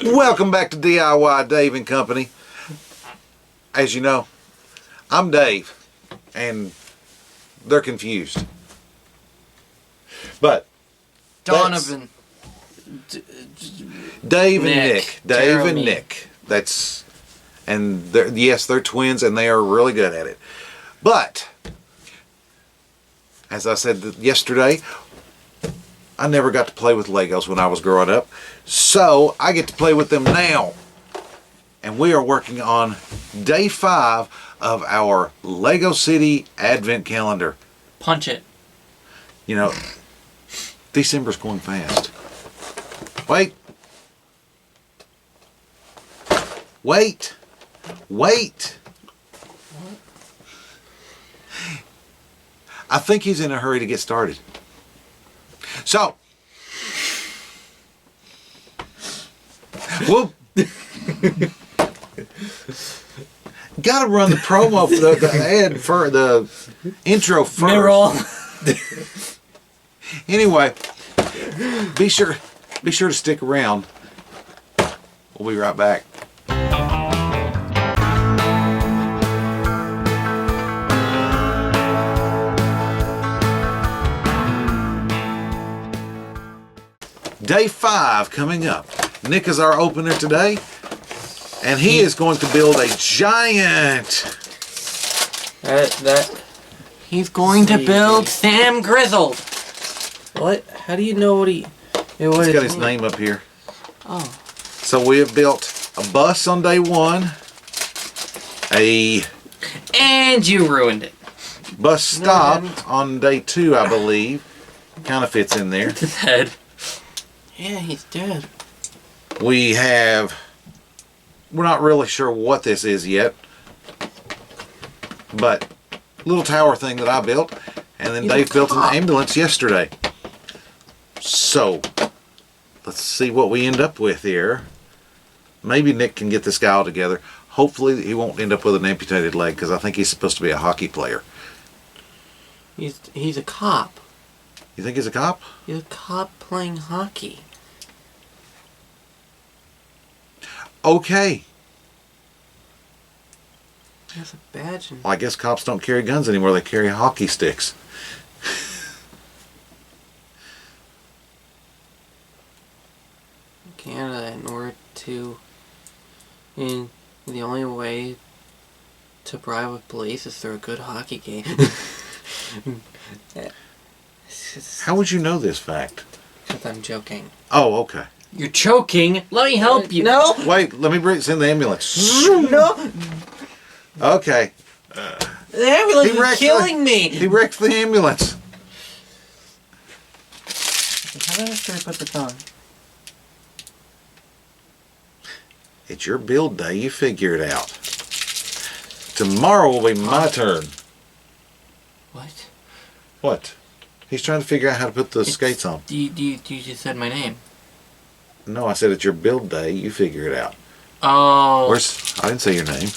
Welcome back to DIY Dave and Company. As you know, I'm Dave, and they're confused. But Donovan, Dave and Nick, Nick, Dave Jeremy. and Nick. Yes, they're twins, and they are really good at it. But as I said yesterday, I never got to play with Legos when I was growing up, so I get to play with them now. And we are working on day 5 of our Lego City Advent Calendar. punch it. You know, December's going fast. Wait. Wait. Wait. I think he's in a hurry to get started. So, well, gotta run the promo for the ad for the intro first. Mirror. Anyway, be sure to stick around. We'll be right back. Day 5 coming up. Nick is our opener today, and he is going to build a giant. He's going to build Sam Grizzled. What? How do you know what he? He's got his name up here. Oh. So we have built a bus on day 1, And you ruined it. bus stop on day 2, I believe. Kind of fits in there. His head. Yeah, he's dead. We're not really sure what this is yet, but little tower thing that I built, and then Dave built an ambulance yesterday. So let's see what we end up with here. Maybe Nick can get this guy all together. Hopefully he won't end up with an amputated leg, because I think he's supposed to be a hockey player. He's a cop. You think he's a cop? He's a cop playing hockey. Okay. He has a badge. Well, I guess cops don't carry guns anymore. They carry hockey sticks. In Canada, the only way to bribe with police is through a good hockey game. How would you know this fact? Because I'm joking. Oh, okay. You're choking. Let me help you. No! Wait, let me send the ambulance. No! Okay. The ambulance is killing me! He wrecked the ambulance. How should I put this on? It's your build day. You figure it out. Tomorrow will be my turn. What? What? He's trying to figure out how to put the skates on. You just said my name. No, I said it's your build day. You figure it out. Oh. I didn't say your name.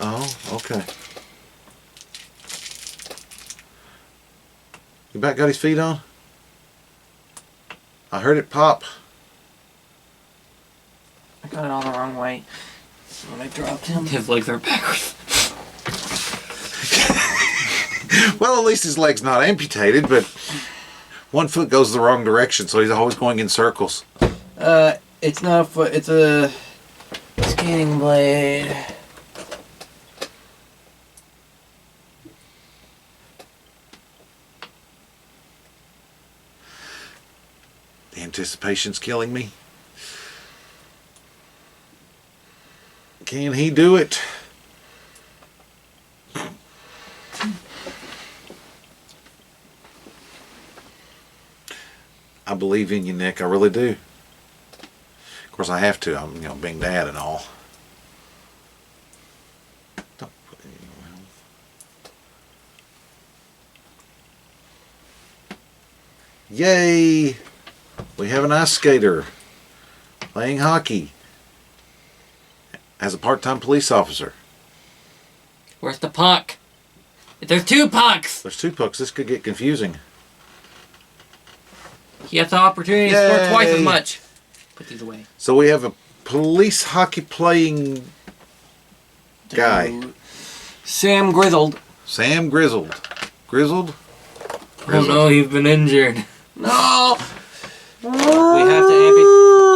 Oh, okay. You back got his feet on? I heard it pop. I got it all the wrong way. When I dropped him. His legs are backwards. Well, at least his leg's not amputated, but one foot goes the wrong direction, so he's always going in circles. It's not a foot, it's a skating blade. The anticipation's killing me. Can he do it? I believe in you, Nick. I really do. Of course, I have to. I'm, being dad and all. Don't put any oil. Yay! We have an ice skater playing hockey as a part-time police officer. Where's the puck? There's 2 pucks! There's 2 pucks. This could get confusing. He has the opportunity to score twice as Yay. much. Put these away. So we have a police hockey playing guy. Sam Grizzled. Sam Grizzled. Grizzled? Oh no, he's been injured. No! We have to amputate.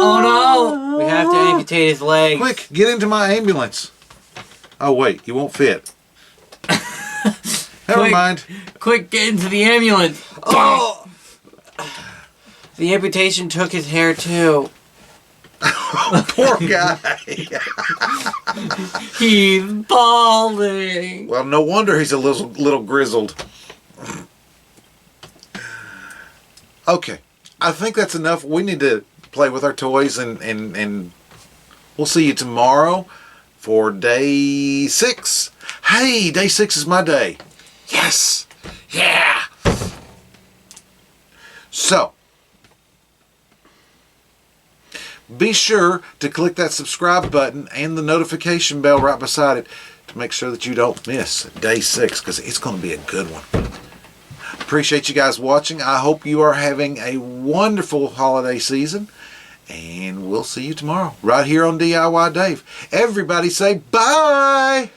Oh no! We have to amputate his legs. Quick, get into my ambulance. Oh wait, you won't fit. Never Quick. mind. Quick, get into the ambulance. Oh! The amputation took his hair too. Poor guy. He's balding. Well, no wonder he's a little grizzled. Okay, I think that's enough. We need to play with our toys, and we'll see you tomorrow for day 6. Hey, day 6 is my day. Yes. Yeah. So, be sure to click that subscribe button and the notification bell right beside it to make sure that you don't miss day 6, because it's going to be a good one. Appreciate you guys watching. I hope you are having a wonderful holiday season, and we'll see you tomorrow right here on DIY Dave. Everybody say bye.